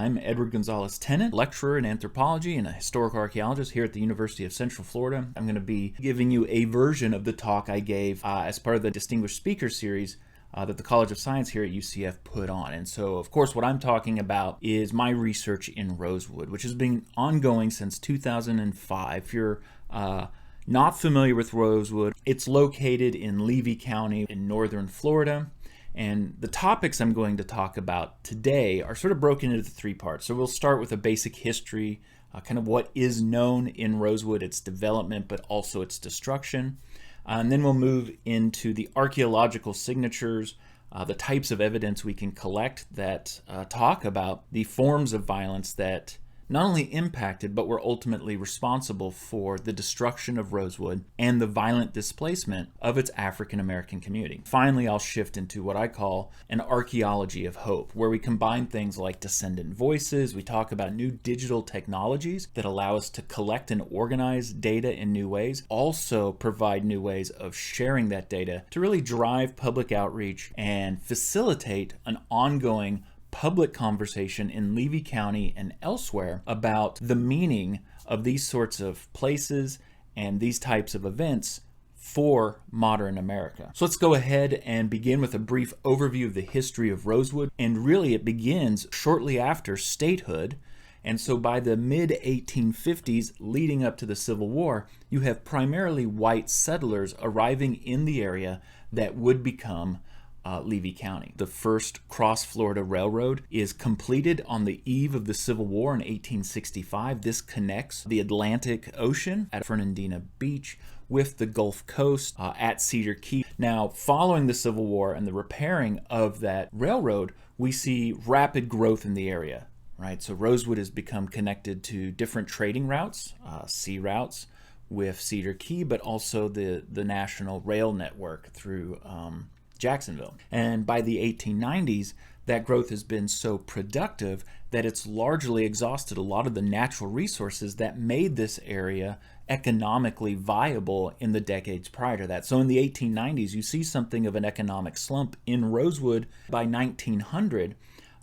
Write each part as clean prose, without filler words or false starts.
I'm Edward Gonzalez-Tennant, lecturer in anthropology and a historical archaeologist here at the University of Central Florida. I'm going to be giving you a version of the talk I gave as part of the Distinguished Speaker Series that the College of Science here at UCF put on. And so, of course, what I'm talking about is my research in Rosewood, which has been ongoing since 2005. If you're not familiar with Rosewood, it's located in Levy County in northern Florida. And the topics I'm going to talk about today are sort of broken into three parts. So we'll start with a basic history, kind of what is known in Rosewood, its development, but also its destruction. And then we'll move into the archaeological signatures, the types of evidence we can collect that talk about the forms of violence that not only impacted, but were ultimately responsible for the destruction of Rosewood and the violent displacement of its African American community. Finally, I'll shift into what I call an archaeology of hope, where we combine things like descendant voices. We talk about new digital technologies that allow us to collect and organize data in new ways, also provide new ways of sharing that data to really drive public outreach and facilitate an ongoing public conversation in Levy County and elsewhere about the meaning of these sorts of places and these types of events for modern America. So let's go ahead and begin with a brief overview of the history of Rosewood. And really it begins shortly after statehood. And so by the mid-1850s leading up to the Civil War, you have primarily white settlers arriving in the area that would become Levy County. The first cross-Florida railroad is completed on the eve of the Civil War in 1865. This connects the Atlantic Ocean at Fernandina Beach with the Gulf Coast at Cedar Key. Now, following the Civil War and the repairing of that railroad, we see rapid growth in the area, right? So Rosewood has become connected to different trading routes, sea routes with Cedar Key, but also the national rail network through Jacksonville. And by the 1890s, that growth has been so productive that it's largely exhausted a lot of the natural resources that made this area economically viable in the decades prior to that. So in the 1890s, you see something of an economic slump in Rosewood. By 1900,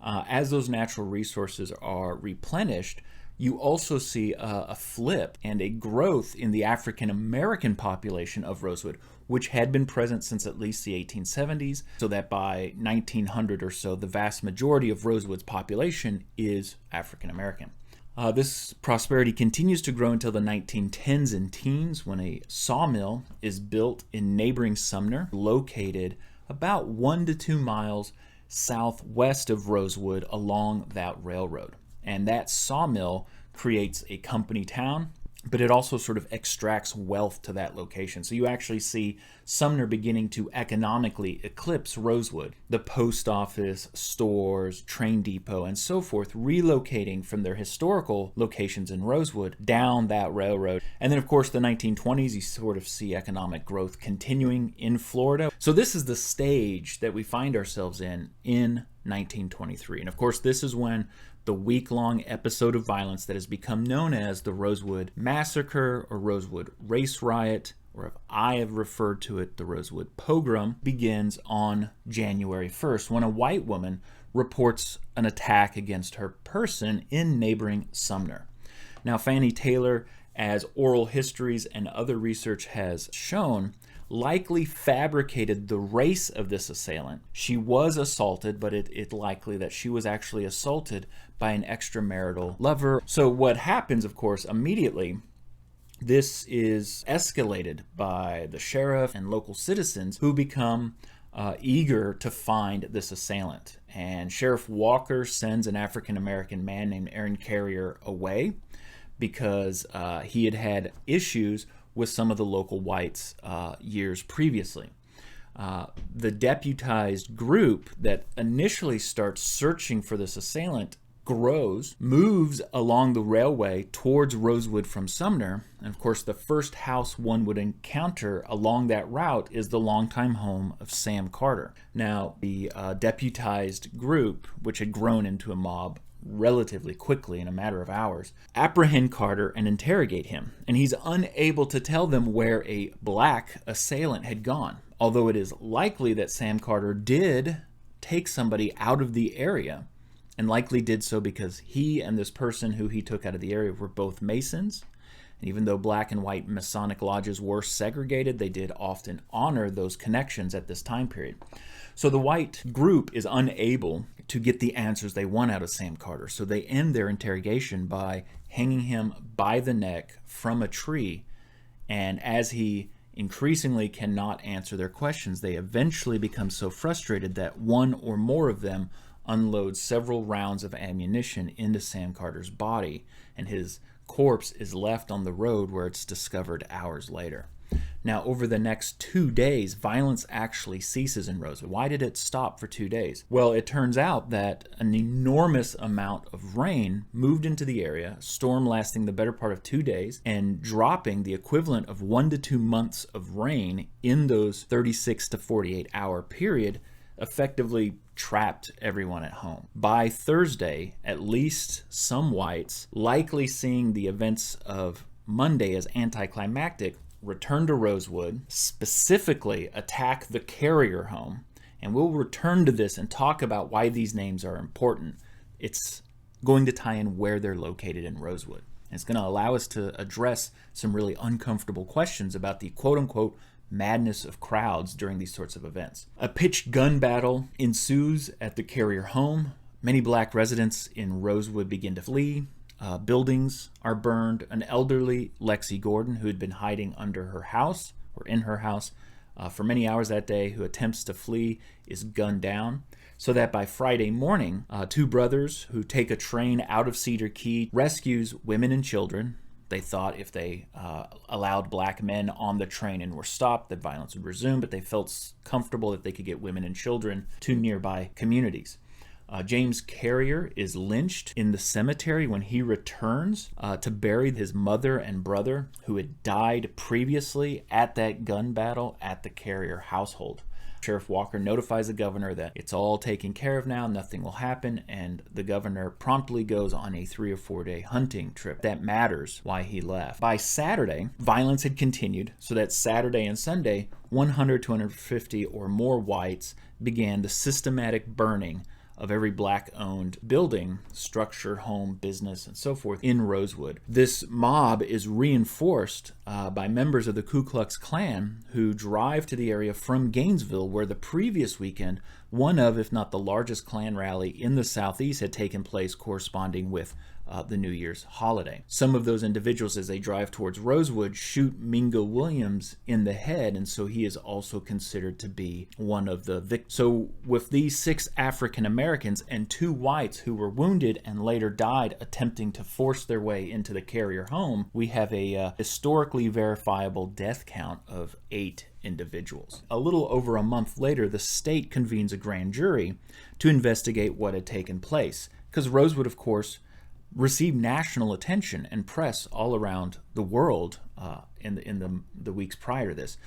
as those natural resources are replenished, you also see a flip and a growth in the African American population of Rosewood, which had been present since at least the 1870s, so that by 1900 or so, the vast majority of Rosewood's population is African American. This prosperity continues to grow until the 1910s and teens, when a sawmill is built in neighboring Sumner, located about 1 to 2 miles southwest of Rosewood along that railroad. And that sawmill creates a company town, but it also sort of extracts wealth to that location. So you actually see Sumner beginning to economically eclipse Rosewood. The post office, stores, train depot, and so forth relocating from their historical locations in Rosewood down that railroad. And then, of course, the 1920s, you sort of see economic growth continuing in Florida. So this is the stage that we find ourselves in 1923. And of course, this is when the week-long episode of violence that has become known as the Rosewood Massacre or Rosewood Race Riot, or if I have referred to it, the Rosewood Pogrom, begins on January 1st, when a white woman reports an attack against her person in neighboring Sumner. Now, Fannie Taylor, as oral histories and other research has shown, likely fabricated the race of this assailant. She was assaulted, but it's likely that she was actually assaulted by an extramarital lover. So what happens, of course, immediately, this is escalated by the sheriff and local citizens who become eager to find this assailant. And Sheriff Walker sends an African-American man named Aaron Carrier away because he had had issues with some of the local whites years previously. The deputized group that initially starts searching for this assailant grows, moves along the railway towards Rosewood from Sumner. And of course, the first house one would encounter along that route is the longtime home of Sam Carter. Now, the deputized group, which had grown into a mob relatively quickly in a matter of hours, apprehend Carter and interrogate him. And he's unable to tell them where a black assailant had gone, although it is likely that Sam Carter did take somebody out of the area and likely did so because he and this person who he took out of the area were both Masons. And even though black and white Masonic lodges were segregated, they did often honor those connections at this time period. So the white group is unable to get the answers they want out of Sam Carter. So they end their interrogation by hanging him by the neck from a tree. And as he increasingly cannot answer their questions, they eventually become so frustrated that one or more of them unload several rounds of ammunition into Sam Carter's body, and his corpse is left on the road where it's discovered hours later. Now, over the next 2 days, violence actually ceases in Rosewood. Why did it stop for 2 days? Well, it turns out that an enormous amount of rain moved into the area, a storm lasting the better part of 2 days, and dropping the equivalent of 1 to 2 months of rain in those 36 to 48 hour period, effectively trapped everyone at home. By Thursday, at least some whites, likely seeing the events of Monday as anticlimactic, return to Rosewood, specifically attack the carrier home, and we'll return to this and talk about why these names are important. It's going to tie in where they're located in Rosewood. And it's going to allow us to address some really uncomfortable questions about the quote-unquote madness of crowds during these sorts of events. A pitched gun battle ensues at the carrier home. Many black residents in Rosewood begin to flee. Buildings are burned. An elderly Lexi Gordon, who had been hiding under her house or in her house for many hours that day, who attempts to flee, is gunned down. So that by Friday morning, two brothers who take a train out of Cedar Key rescues women and children. They thought if they allowed black men on the train and were stopped, that violence would resume, but they felt comfortable that they could get women and children to nearby communities. James Carrier is lynched in the cemetery when he returns to bury his mother and brother who had died previously at that gun battle at the Carrier household. Sheriff Walker notifies the governor that it's all taken care of now, nothing will happen, and the governor promptly goes on a 3 or 4 day hunting trip. That matters why he left. By Saturday, violence had continued, so that Saturday and Sunday, 100 to 150 or more whites began the systematic burning of every black-owned building, structure, home, business, and so forth in Rosewood. This mob is reinforced by members of the Ku Klux Klan who drive to the area from Gainesville, where the previous weekend, one of, if not the largest Klan rally in the Southeast had taken place, corresponding with the New Year's holiday. Some of those individuals, as they drive towards Rosewood, shoot Mingo Williams in the head, and so he is also considered to be one of the victims. So with these 6 African Americans and 2 whites who were wounded and later died attempting to force their way into the Carrier home, we have a historically verifiable death count of 8 individuals. A little over a month later, the state convenes a grand jury to investigate what had taken place, because Rosewood, of course, received national attention and press all around the world in the weeks prior to this.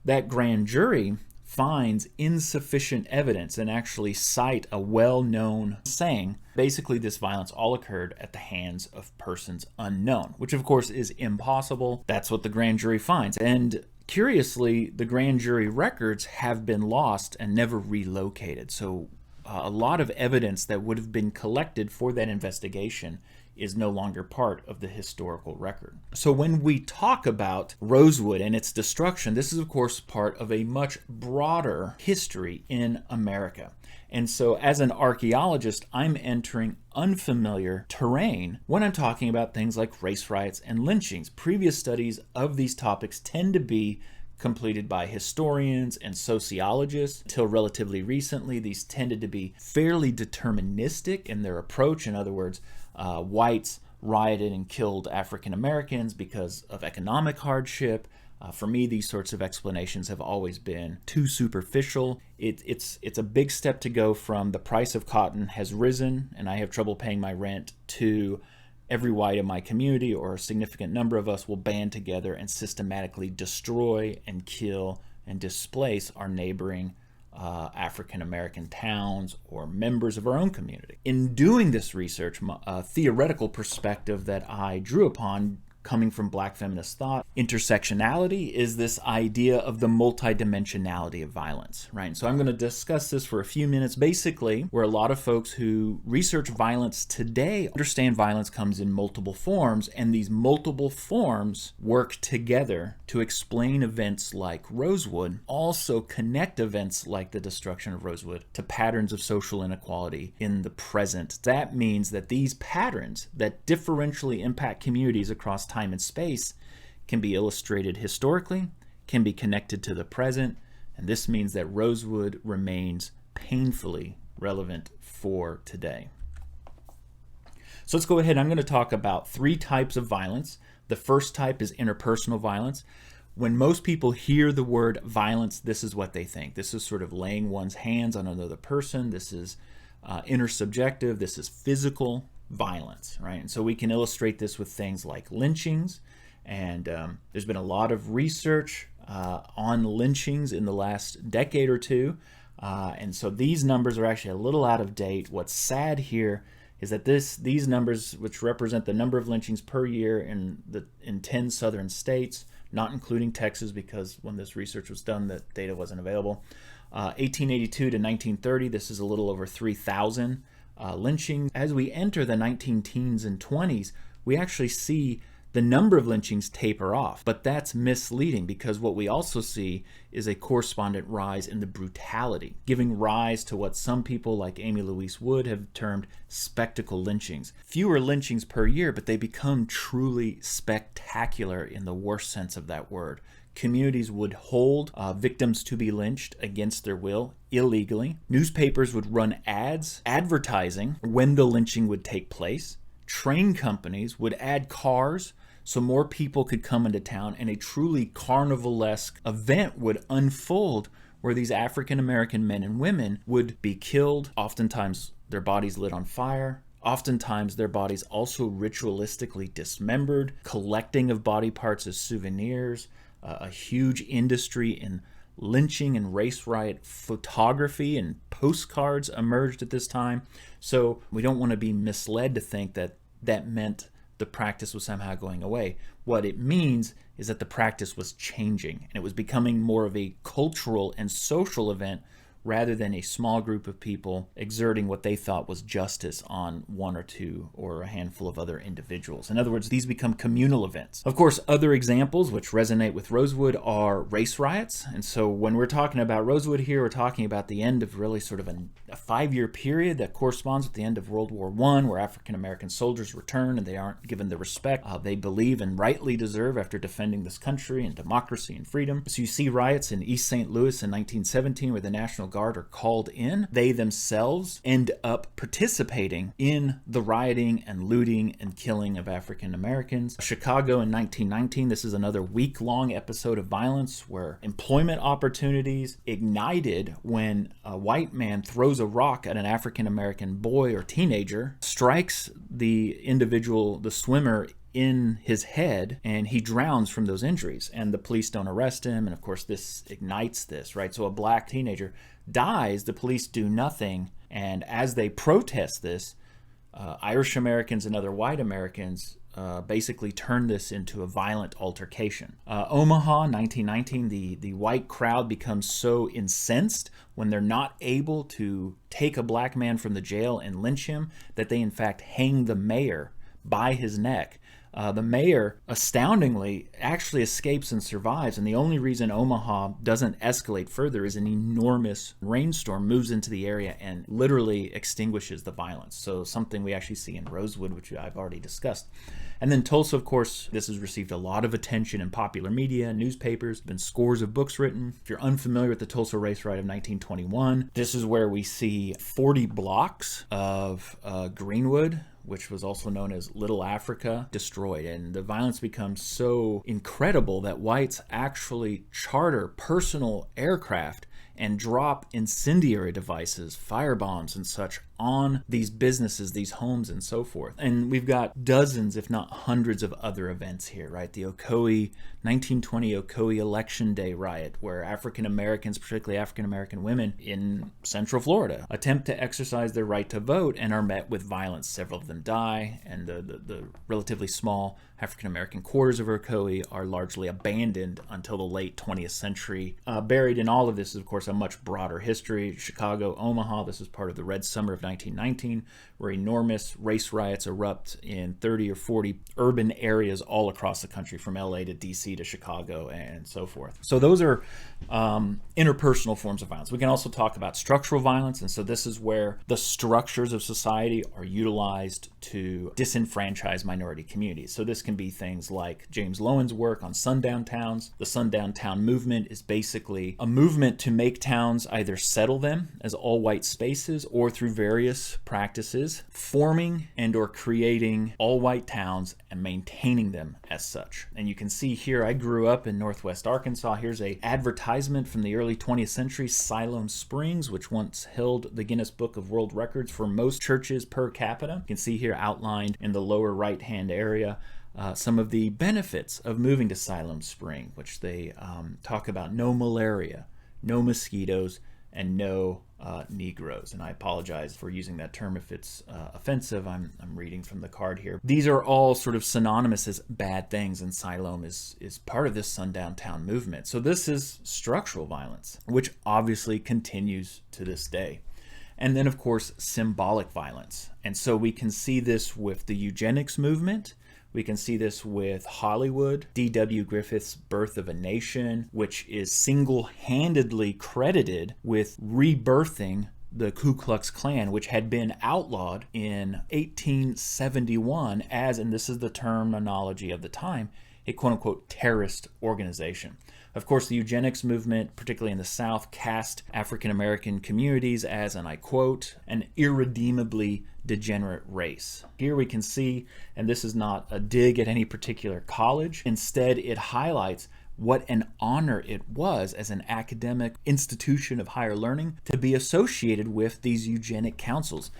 That grand jury finds insufficient evidence and actually cite a well-known saying. Basically, this violence all occurred at the hands of persons unknown, which of course is impossible. That's what the grand jury finds. And curiously, the grand jury records have been lost and never relocated. So a lot of evidence that would have been collected for that investigation is no longer part of the historical record. So when we talk about Rosewood and its destruction, this is of course part of a much broader history in America. And so as an archaeologist, I'm entering unfamiliar terrain when I'm talking about things like race riots and lynchings. Previous studies of these topics tend to be completed by historians and sociologists. Until relatively recently, these tended to be fairly deterministic in their approach. In other words, whites rioted and killed African Americans because of economic hardship. For me, these sorts of explanations have always been too superficial. It's a big step to go from the price of cotton has risen and I have trouble paying my rent to every white in my community, or a significant number of us, will band together and systematically destroy and kill and displace our neighboring African American towns or members of our own community. In doing this research, a theoretical perspective that I drew upon coming from Black feminist thought. Intersectionality is this idea of the multidimensionality of violence, right? So I'm going to discuss this for a few minutes. Basically, where a lot of folks who research violence today understand violence comes in multiple forms, and these multiple forms work together to explain events like Rosewood, also connect events like the destruction of Rosewood to patterns of social inequality in the present. That means that these patterns that differentially impact communities across time and space can be illustrated historically, can be connected to the present, and this means that Rosewood remains painfully relevant for today. So let's go ahead. I'm going to talk about 3 types of violence. The first type is interpersonal violence. When most people hear the word violence, this is what they think. This is sort of laying one's hands on another person. This is intersubjective. This is physical violence, right? And so we can illustrate this with things like lynchings, and there's been a lot of research on lynchings in the last decade or two, and so these numbers are actually a little out of date. What's sad here is that these numbers, which represent the number of lynchings per year in 10 southern states, not including Texas, because when this research was done, the data wasn't available. 1882 to 1930, this is a little over 3,000 lynchings. As we enter the 19-teens and 20s, we actually see the number of lynchings taper off, but that's misleading because what we also see is a correspondent rise in the brutality, giving rise to what some people like Amy Louise Wood have termed spectacle lynchings. Fewer lynchings per year, but they become truly spectacular in the worst sense of that word. Communities would hold victims to be lynched against their will illegally. Newspapers would run ads advertising when the lynching would take place. Train companies would add cars so more people could come into town, and a truly carnivalesque event would unfold where these African American men and women would be killed, oftentimes their bodies lit on fire, oftentimes their bodies also ritualistically dismembered, collecting of body parts as souvenirs, a huge industry in lynching and race riot photography and postcards emerged at this time. So we don't want to be misled to think that that meant the practice was somehow going away. What it means is that the practice was changing, and it was becoming more of a cultural and social event rather than a small group of people exerting what they thought was justice on one or two or a handful of other individuals. In other words, these become communal events. Of course, other examples which resonate with Rosewood are race riots. And so when we're talking about Rosewood here, we're talking about the end of really sort of a 5-year period that corresponds with the end of World War I, where African American soldiers return and they aren't given the respect they believe and rightly deserve after defending this country and democracy and freedom. So you see riots in East St. Louis in 1917 where the National Guard are called in. They themselves end up participating in the rioting and looting and killing of African Americans. Chicago in 1919, this is another week-long episode of violence where employment opportunities ignited when a white man throws a rock at an African American boy or teenager, strikes the individual, the swimmer, in his head, and he drowns from those injuries, and the police don't arrest him, and of course this ignites this, right? So a black teenager dies, the police do nothing, and as they protest this, Irish Americans and other white Americans basically turn this into a violent altercation. Omaha, 1919, the white crowd becomes so incensed when they're not able to take a black man from the jail and lynch him that they in fact hang the mayor by his neck. The mayor, astoundingly, actually escapes and survives, and the only reason Omaha doesn't escalate further is an enormous rainstorm moves into the area and literally extinguishes the violence. So something we actually see in Rosewood, which I've already discussed. And then Tulsa, of course, this has received a lot of attention in popular media, newspapers, been scores of books written. If you're unfamiliar with the Tulsa race riot of 1921, this is where we see 40 blocks of Greenwood, which was also known as Little Africa, destroyed. And the violence becomes so incredible that whites actually charter personal aircraft and drop incendiary devices, firebombs and such, on these businesses, these homes, and so forth. And we've got dozens, if not hundreds, of other events here, right? The 1920 Ocoee Election Day riot, where African Americans, particularly African American women in Central Florida, attempt to exercise their right to vote and are met with violence. Several of them die, and the relatively small African American quarters of Ocoee are largely abandoned until the late 20th century. Buried in all of this is, of course, a much broader history. Chicago, Omaha, this is part of the Red Summer of 1919, where enormous race riots erupt in 30 or 40 urban areas all across the country, from LA to DC to Chicago and so forth. So those are interpersonal forms of violence. We can also talk about structural violence, and so this is where the structures of society are utilized to disenfranchise minority communities. So this can be things like James Lowen's work on sundown towns. The sundown town movement is basically a movement to make towns either settle them as all-white spaces or through various practices, forming and or creating all-white towns and maintaining them as such. And you can see here, I grew up in Northwest Arkansas. Here's an advertisement from the early 20th century, Siloam Springs, which once held the Guinness Book of World Records for most churches per capita. You can see here outlined in the lower right-hand area some of the benefits of moving to Siloam Spring, which they talk about: no malaria, no mosquitoes, and no Negroes. And I apologize for using that term if it's offensive. I'm reading from the card here. These are all sort of synonymous as bad things, and Siloam is part of this sundown town movement. So this is structural violence, which obviously continues to this day. And then, of course, symbolic violence. And so we can see this with the eugenics movement. We can see this with Hollywood, D.W. Griffith's Birth of a Nation, which is single-handedly credited with rebirthing the Ku Klux Klan, which had been outlawed in 1871 as, and this is the terminology of the time, a quote-unquote terrorist organization. Of course, the eugenics movement, particularly in the South, cast African American communities as, and I quote, an irredeemably degenerate race. Here we can see, and this is not a dig at any particular college, instead it highlights what an honor it was as an academic institution of higher learning to be associated with these eugenic councils.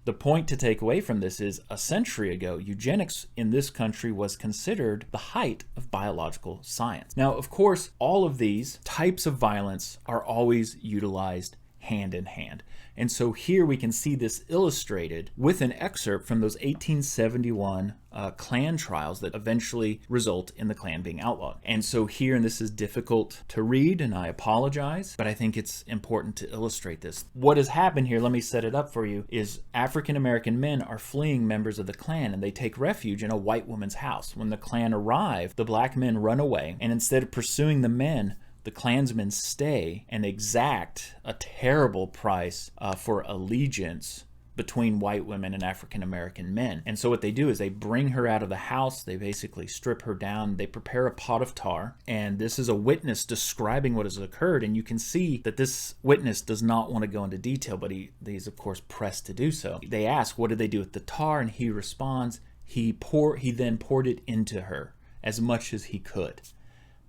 The point to take away from this is, a century ago, eugenics in this country was considered the height of biological science. Now, of course, all of these types of violence are always utilized hand in hand. And so here we can see this illustrated with an excerpt from those 1871 Klan trials that eventually result in the Klan being outlawed. And so here, and this is difficult to read, and I apologize, but I think it's important to illustrate this. What has happened here, let me set it up for you, is African American men are fleeing members of the Klan, and they take refuge in a white woman's house. When the Klan arrive, the black men run away, and instead of pursuing the men, the Klansmen stay and exact a terrible price for allegiance between white women and African American men. And so what they do is they bring her out of the house, they basically strip her down, they prepare a pot of tar, and this is a witness describing what has occurred, and you can see that this witness does not want to go into detail, but he's of course pressed to do so. They ask, what did they do with the tar? And he responds, he then poured it into her as much as he could.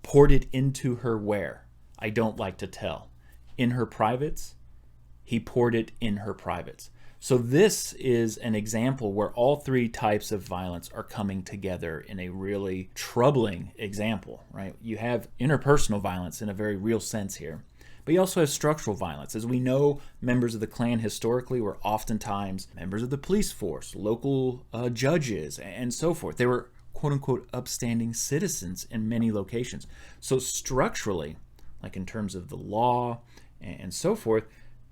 Poured it into her where? I don't like to tell. In her privates? He poured it in her privates. So this is an example where all three types of violence are coming together in a really troubling example, right? You have interpersonal violence in a very real sense here, but you also have structural violence. As we know, members of the Klan historically were oftentimes members of the police force, local judges, and so forth. They were quote-unquote upstanding citizens in many locations. So structurally, like in terms of the law and so forth,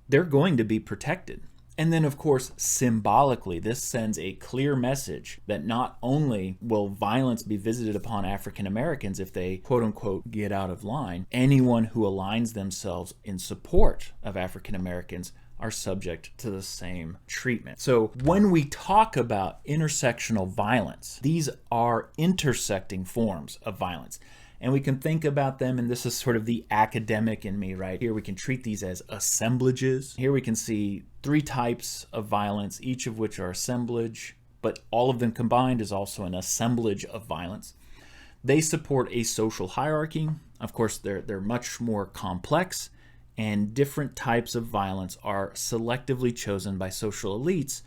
they're going to be protected. And then, of course, symbolically, this sends a clear message that not only will violence be visited upon African Americans if they, quote-unquote, get out of line, anyone who aligns themselves in support of African Americans are subject to the same treatment. So when we talk about intersectional violence, these are intersecting forms of violence. And we can think about them, and this is sort of the academic in me, right? Here we can treat these as assemblages. Here we can see three types of violence, each of which are assemblage, but all of them combined is also an assemblage of violence. They support a social hierarchy. Of course, they're much more complex and different types of violence are selectively chosen by social elites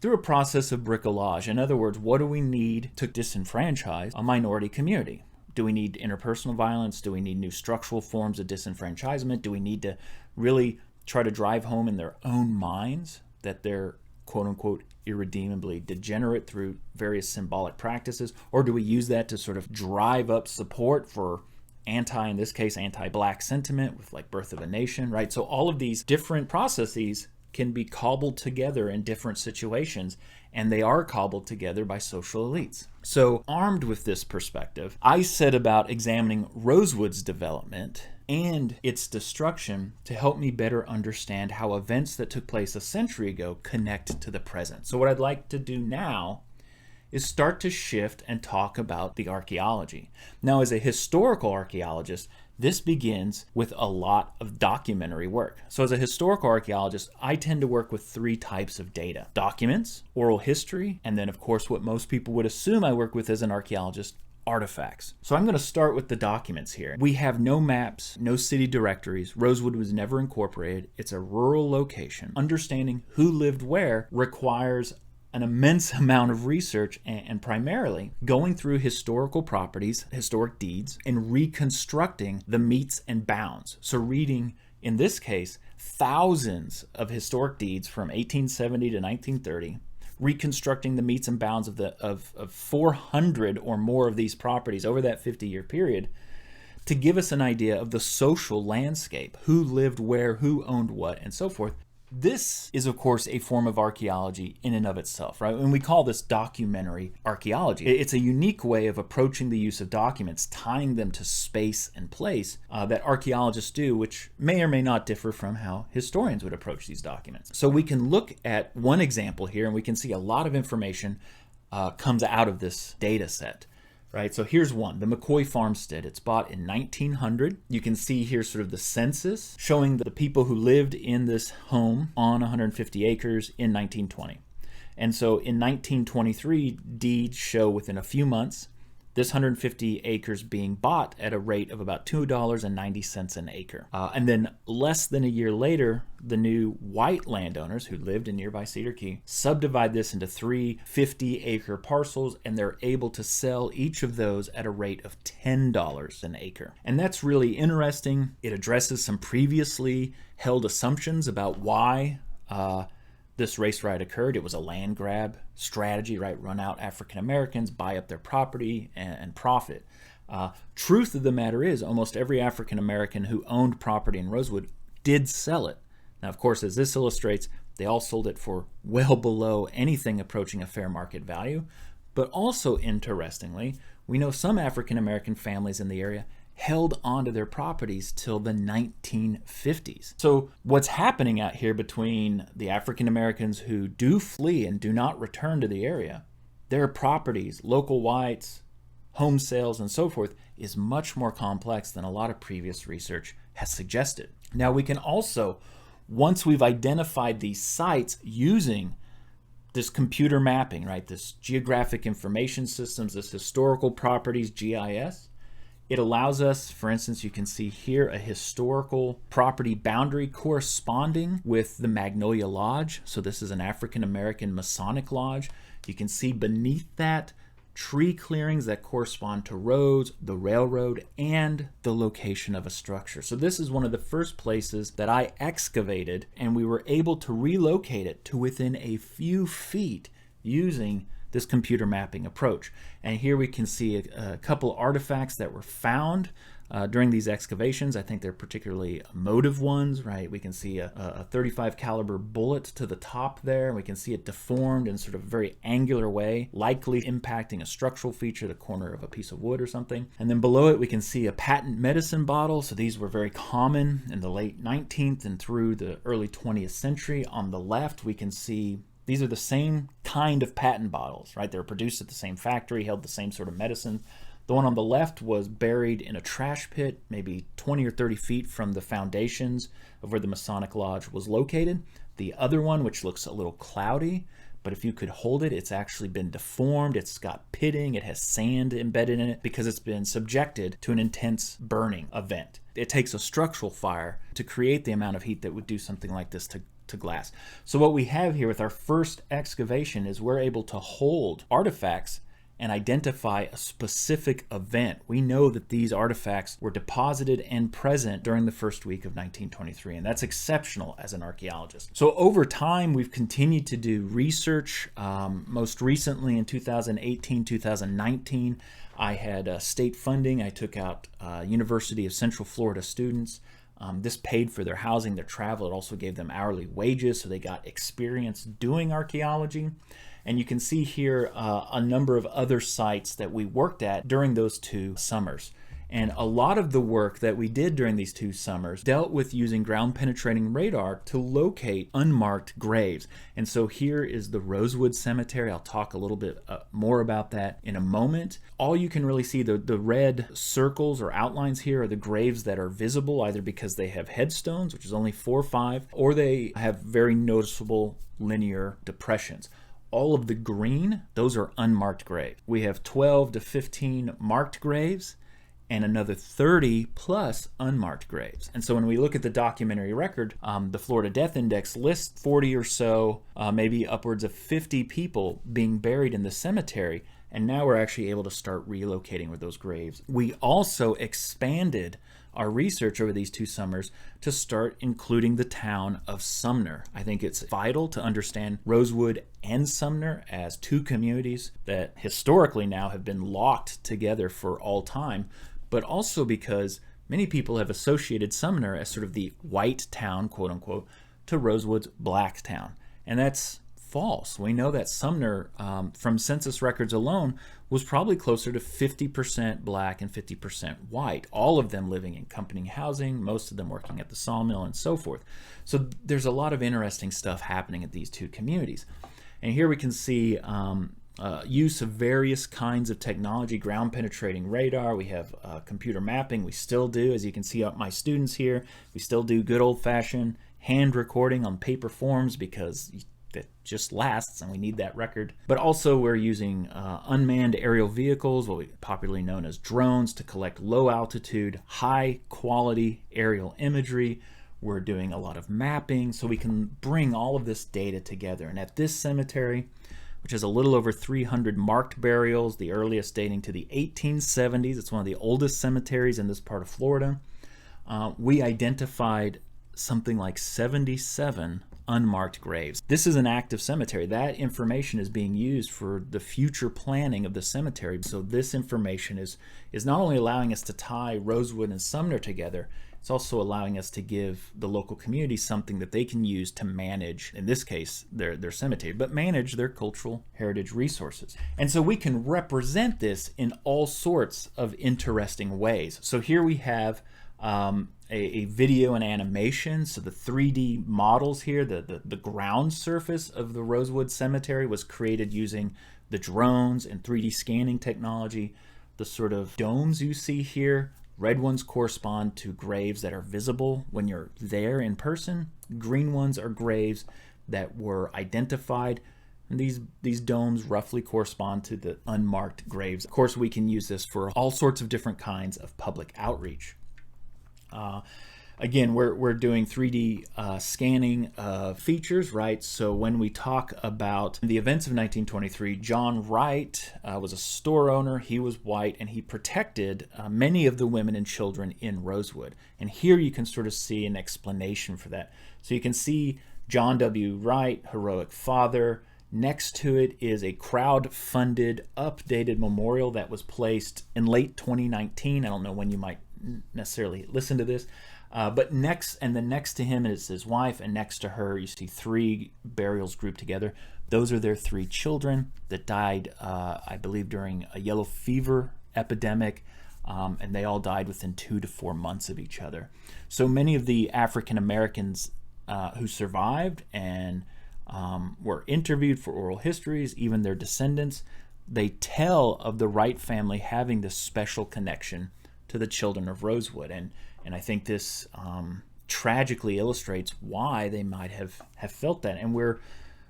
through a process of bricolage. In other words, what do we need to disenfranchise a minority community? Do we need interpersonal violence? Do we need new structural forms of disenfranchisement? Do we need to really try to drive home in their own minds that they're quote-unquote irredeemably degenerate through various symbolic practices? Or do we use that to sort of drive up support for in this case, anti-black sentiment with like Birth of a Nation, right? So all of these different processes can be cobbled together in different situations, and they are cobbled together by social elites. So armed with this perspective, I set about examining Rosewood's development and its destruction to help me better understand how events that took place a century ago connect to the present. So what I'd like to do now is start to shift and talk about the archaeology. Now, as a historical archaeologist, this begins with a lot of documentary work. So as a historical archaeologist, I tend to work with three types of data: documents, oral history, and then of course what most people would assume I work with as an archaeologist, artifacts. So I'm going to start with the documents here. We have no maps, no city directories. Rosewood was never incorporated. It's a rural location. Understanding who lived where requires an immense amount of research and primarily going through historical properties, historic deeds, and reconstructing the metes and bounds. So reading, in this case, thousands of historic deeds from 1870 to 1930, reconstructing the metes and bounds of 400 or more of these properties over that 50-year period to give us an idea of the social landscape, who lived where, who owned what, and so forth. This is, of course, a form of archaeology in and of itself, right? And we call this documentary archaeology. It's a unique way of approaching the use of documents, tying them to space and place that archaeologists do, which may or may not differ from how historians would approach these documents. So we can look at one example here, and we can see a lot of information comes out of this data set. Right, so here's one, the McCoy farmstead. It's bought in 1900. You can see here sort of the census showing the people who lived in this home on 150 acres in 1920. And so in 1923, deeds show within a few months this 150 acres being bought at a rate of about $2.90 an acre. And then less than a year later, the new white landowners who lived in nearby Cedar Key subdivide this into 3 50-acre parcels, and they're able to sell each of those at a rate of $10 an acre. And that's really interesting. It addresses some previously held assumptions about why this race riot occurred. It was a land grab strategy, right? Run out African Americans, buy up their property, and profit. Truth of the matter is, almost every African American who owned property in Rosewood did sell it. Now, of course, as this illustrates, they all sold it for well below anything approaching a fair market value. But also, interestingly, we know some African American families in the area held onto their properties till the 1950s. So what's happening out here between the African Americans who do flee and do not return to the area, their properties, local whites, home sales, and so forth, is much more complex than a lot of previous research has suggested. Now we can also, once we've identified these sites using this computer mapping, right, this geographic information systems, this historical properties, GIS, it allows us, for instance, you can see here a historical property boundary corresponding with the Magnolia Lodge. So this is an African American Masonic lodge. You can see beneath that tree clearings that correspond to roads, the railroad, and the location of a structure. So this is one of the first places that I excavated, and we were able to relocate it to within a few feet using this computer mapping approach. And here we can see a couple artifacts that were found during these excavations. I think they're particularly emotive ones, right? We can see a 35 caliber bullet to the top there. We can see it deformed in sort of a very angular way, likely impacting a structural feature, the corner of a piece of wood or something. And then below it, we can see a patent medicine bottle. So these were very common in the late 19th and through the early 20th century. On the left, we can see these are the same kind of patent bottles, right? They were produced at the same factory, held the same sort of medicine. The one on the left was buried in a trash pit, maybe 20 or 30 feet from the foundations of where the Masonic Lodge was located. The other one, which looks a little cloudy, but if you could hold it, it's actually been deformed, it's got pitting, it has sand embedded in it because it's been subjected to an intense burning event. It takes a structural fire to create the amount of heat that would do something like this to glass. So what we have here with our first excavation is we're able to hold artifacts and identify a specific event. We know that these artifacts were deposited and present during the first week of 1923, and that's exceptional as an archaeologist. So over time, we've continued to do research. Most recently in 2018, 2019, I had state funding. I took out University of Central Florida students. This paid for their housing, their travel. It also gave them hourly wages, so they got experience doing archaeology. And you can see here a number of other sites that we worked at during those 2 summers. And a lot of the work that we did during these 2 summers dealt with using ground-penetrating radar to locate unmarked graves. And so here is the Rosewood Cemetery. I'll talk a little bit more about that in a moment. All you can really see, the red circles or outlines here, are the graves that are visible, either because they have headstones, which is only 4 or 5, or they have very noticeable linear depressions. All of the green, those are unmarked graves. We have 12 to 15 marked graves and another 30 plus unmarked graves. And so when we look at the documentary record, the Florida Death Index lists 40 or so, maybe upwards of 50 people being buried in the cemetery. And now we're actually able to start relocating with those graves. We also expanded our research over these 2 summers to start including the town of Sumner. I think it's vital to understand Rosewood and Sumner as 2 communities that historically now have been locked together for all time, but also because many people have associated Sumner as sort of the white town, quote unquote, to Rosewood's black town. And that's false. We know that Sumner, from census records alone, was probably closer to 50% black and 50% white, all of them living in company housing, most of them working at the sawmill and so forth. So there's a lot of interesting stuff happening at these 2 communities. And here we can see use of various kinds of technology, ground penetrating radar. We have computer mapping. We still do, as you can see my students here, we still do good old-fashioned hand recording on paper forms because that just lasts and we need that record. But also we're using unmanned aerial vehicles, what we popularly known as drones, to collect low altitude, high quality aerial imagery. We're doing a lot of mapping so we can bring all of this data together. And at this cemetery, which has a little over 300 marked burials, the earliest dating to the 1870s, it's one of the oldest cemeteries in this part of Florida, we identified something like 77 unmarked graves. This is an active cemetery. That information is being used for the future planning of the cemetery. So this information is not only allowing us to tie Rosewood and Sumner together, it's also allowing us to give the local community something that they can use to manage, in this case, their cemetery, but manage their cultural heritage resources. And so we can represent this in all sorts of interesting ways. So here we have a video and animation. So the 3D models here, the ground surface of the Rosewood Cemetery was created using the drones and 3D scanning technology. The sort of domes you see here, red ones correspond to graves that are visible when you're there in person. Green ones are graves that were identified. And these domes roughly correspond to the unmarked graves. Of course, we can use this for all sorts of different kinds of public outreach. Again, we're doing 3D scanning of features, right? So when we talk about the events of 1923, John Wright was a store owner. He was white, and he protected many of the women and children in Rosewood. And here you can sort of see an explanation for that. So you can see John W. Wright, heroic father. Next to it is a crowd-funded, updated memorial that was placed in late 2019. I don't know when you might necessarily listen to this. But next to him is his wife, and next to her you see 3 burials grouped together. Those are their 3 children that died, I believe, during a yellow fever epidemic, and they all died within 2 to 4 months of each other. So many of the African Americans who survived and were interviewed for oral histories, even their descendants, they tell of the Wright family having this special connection to the children of Rosewood. And I think this tragically illustrates why they might have felt that. And we're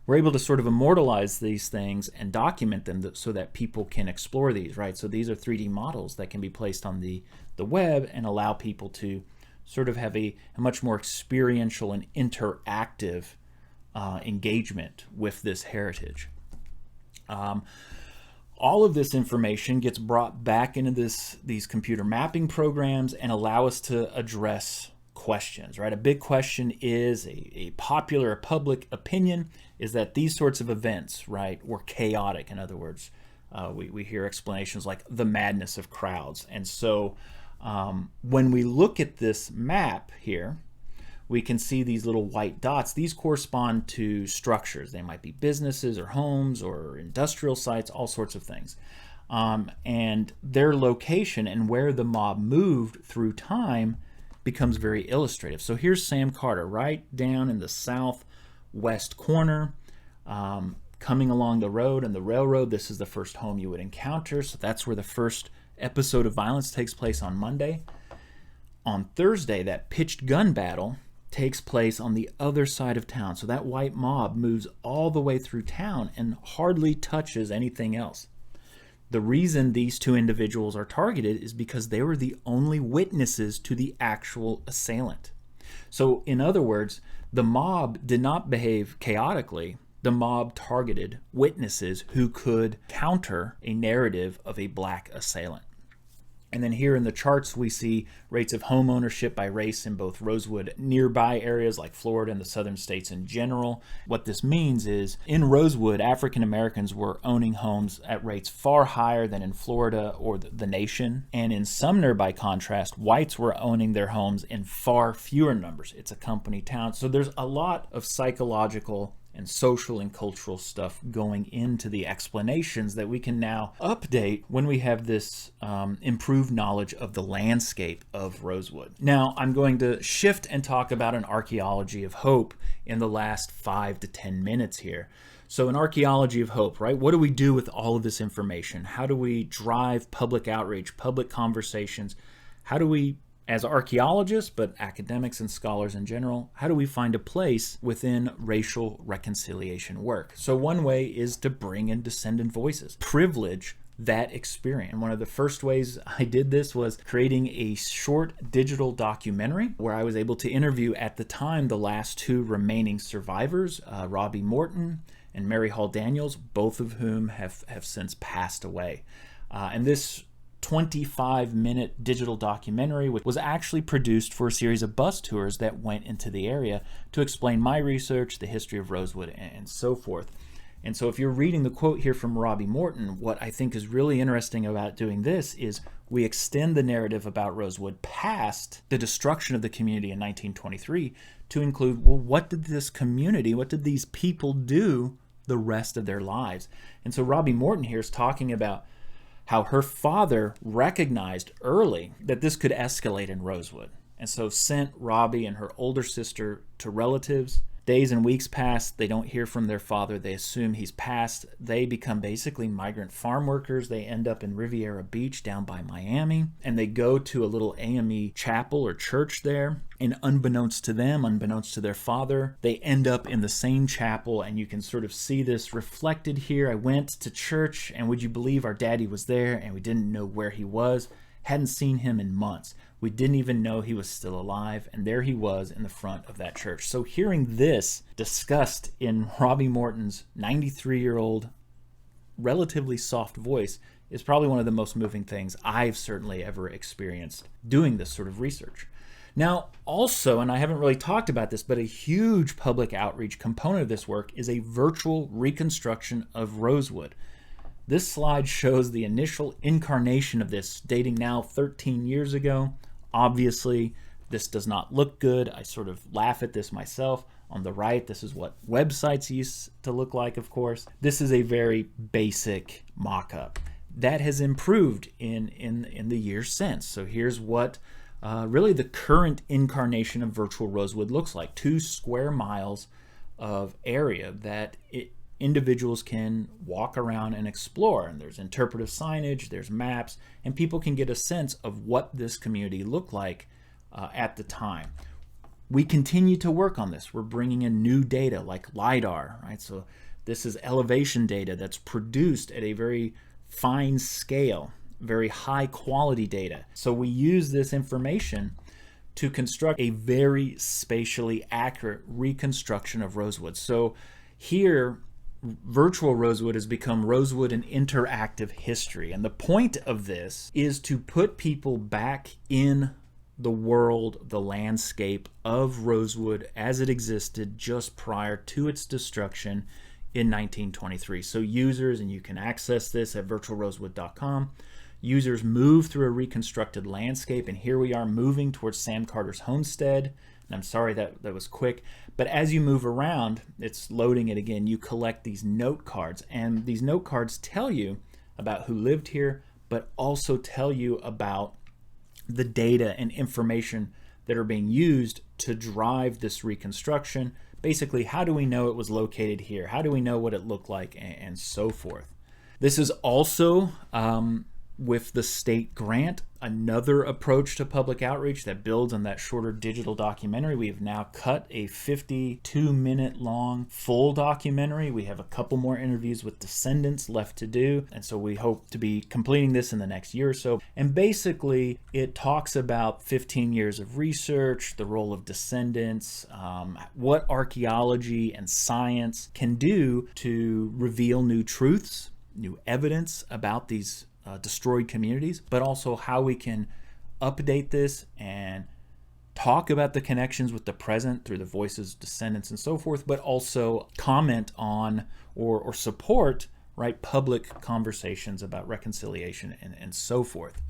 we're able to sort of immortalize these things and document them so that people can explore these, right? So these are 3D models that can be placed on the web and allow people to sort of have a much more experiential and interactive engagement with this heritage. All of this information gets brought back into these computer mapping programs and allow us to address questions, right? A big question is a popular public opinion is that these sorts of events, right, were chaotic. In other words, we hear explanations like the madness of crowds. And so when we look at this map here, we can see these little white dots. These correspond to structures. They might be businesses or homes or industrial sites, all sorts of things. And their location and where the mob moved through time becomes very illustrative. So here's Sam Carter, right down in the southwest corner, coming along the road and the railroad. This is the first home you would encounter. So that's where the first episode of violence takes place on Monday. On Thursday, that pitched gun battle takes place on the other side of town. So that white mob moves all the way through town and hardly touches anything else. The reason these two individuals are targeted is because they were the only witnesses to the actual assailant. So in other words, the mob did not behave chaotically. The mob targeted witnesses who could counter a narrative of a black assailant. And then here in the charts, we see rates of home ownership by race in both Rosewood nearby areas like Florida and the southern states in general. What this means is in Rosewood, African Americans were owning homes at rates far higher than in Florida or the nation. And in Sumner, by contrast, whites were owning their homes in far fewer numbers. It's a company town. So there's a lot of psychological and social and cultural stuff going into the explanations that we can now update when we have this improved knowledge of the landscape of Rosewood. Now, I'm going to shift and talk about an archaeology of hope in the last 5 to 10 minutes here. So an archaeology of hope, right? What do we do with all of this information? How do we drive public outreach, public conversations? How do we, as archaeologists, but academics and scholars in general, how do we find a place within racial reconciliation work? So one way is to bring in descendant voices, privilege that experience. And one of the first ways I did this was creating a short digital documentary where I was able to interview at the time the last 2 remaining survivors, Robbie Morton and Mary Hall Daniels, both of whom have since passed away. And this 25-minute digital documentary was actually produced for a series of bus tours that went into the area to explain my research, the history of Rosewood, and so forth. And so if you're reading the quote here from Robbie Morton, what I think is really interesting about doing this is we extend the narrative about Rosewood past the destruction of the community in 1923 to include, well, what did this community, what did these people do the rest of their lives? And so Robbie Morton here is talking about how her father recognized early that this could escalate in Rosewood, and so sent Robbie and her older sister to relatives. Days and weeks pass. They don't hear from their father. They assume he's passed. They become basically migrant farm workers. They end up in Riviera Beach down by Miami, and they go to a little AME chapel or church there. And unbeknownst to them, unbeknownst to their father, they end up in the same chapel, and you can sort of see this reflected here. I went to church, and would you believe our daddy was there, and we didn't know where he was. Hadn't seen him in months. We didn't even know he was still alive, and there he was in the front of that church. So hearing this discussed in Robbie Morton's 93-year-old, relatively soft voice is probably one of the most moving things I've certainly ever experienced doing this sort of research. Now, also, and I haven't really talked about this, but a huge public outreach component of this work is a virtual reconstruction of Rosewood. This slide shows the initial incarnation of this, dating now 13 years ago. Obviously, this does not look good. I sort of laugh at this myself. On the right, this is what websites used to look like, of course. This is a very basic mock-up. That has improved in the years since. So here's what really the current incarnation of virtual Rosewood looks like. 2 square miles of area that individuals can walk around and explore. And there's interpretive signage, there's maps, and people can get a sense of what this community looked like at the time. We continue to work on this. We're bringing in new data like LiDAR, right? So This is elevation data that's produced at a very fine scale, very high quality data. So we use this information to construct a very spatially accurate reconstruction of Rosewood. So here, virtual Rosewood has become Rosewood an interactive history. And the point of this is to put people back in the world, the landscape of Rosewood as it existed just prior to its destruction in 1923. So users, and you can access this at virtualrosewood.com, users move through a reconstructed landscape, and here we are moving towards Sam Carter's homestead. And I'm sorry that was quick, but as you move around, it's loading it again, you collect these note cards, and these note cards tell you about who lived here, but also tell you about the data and information that are being used to drive this reconstruction. Basically, how do we know it was located here? How do we know what it looked like, and so forth? This is also with the state grant, another approach to public outreach that builds on that shorter digital documentary. We have now cut a 52-minute long full documentary. We have a couple more interviews with descendants left to do, and so we hope to be completing this in the next year or so. And basically, it talks about 15 years of research, the role of descendants, what archaeology and science can do to reveal new truths, new evidence about these destroyed communities, but also how we can update this and talk about the connections with the present through the voices of descendants and so forth, but also comment on or support, right, public conversations about reconciliation and so forth.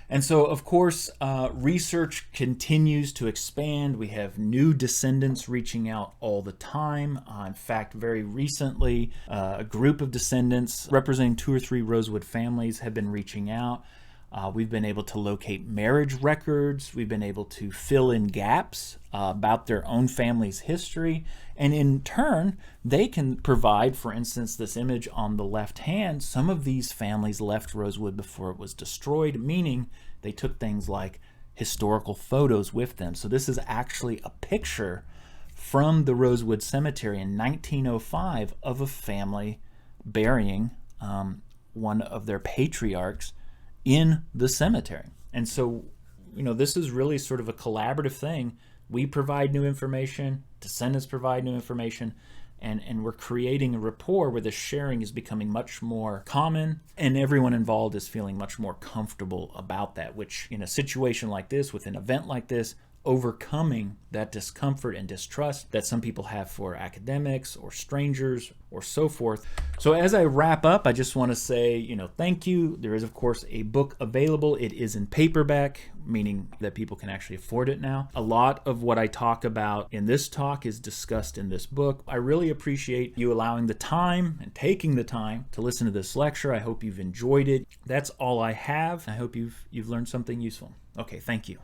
And so, of course, research continues to expand. We have new descendants reaching out all the time. In fact, very recently, a group of descendants representing 2 or 3 Rosewood families have been reaching out. We've been able to locate marriage records. We've been able to fill in gaps about their own family's history. And in turn, they can provide, for instance, this image on the left hand. Some of these families left Rosewood before it was destroyed, meaning they took things like historical photos with them. So this is actually a picture from the Rosewood Cemetery in 1905 of a family burying one of their patriarchs in the cemetery. And so, this is really sort of a collaborative thing. We provide new information, descendants provide new information, and we're creating a rapport where the sharing is becoming much more common, and everyone involved is feeling much more comfortable about that, which in a situation like this, with an event like this, overcoming that discomfort and distrust that some people have for academics or strangers or so forth. So as I wrap up, I just want to say, thank you. There is, of course, a book available. It is in paperback, meaning that people can actually afford it now. A lot of what I talk about in this talk is discussed in this book. I really appreciate you allowing the time and taking the time to listen to this lecture. I hope you've enjoyed it. That's all I have. I hope you've learned something useful. Okay, thank you.